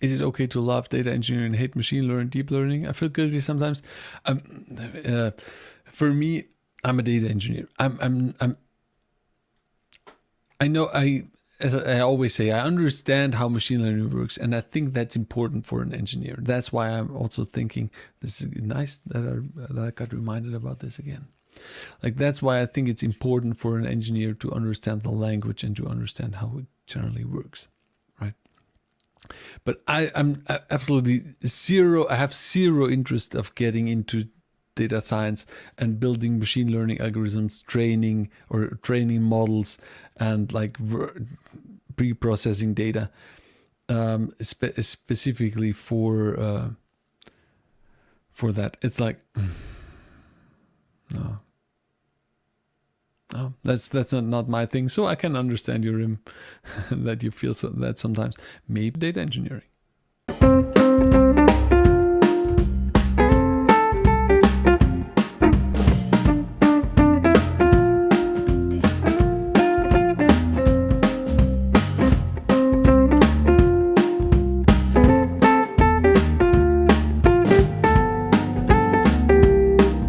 is it okay to love data engineering and hate machine learning, deep learning? I feel guilty sometimes. For me, I'm a data engineer. As I always say, I understand how machine learning works, and I think that's important for an engineer. That's why I'm also thinking this is nice that I got reminded about this again. Like, that's why I think it's important for an engineer to understand the language and to understand how it generally works, right? But I'm absolutely zero. I have zero interest of getting into data science and building machine learning algorithms, training models, and like pre-processing data, specifically for that. It's like, no, that's not my thing. So I can understand your that you feel that sometimes. Maybe data engineering.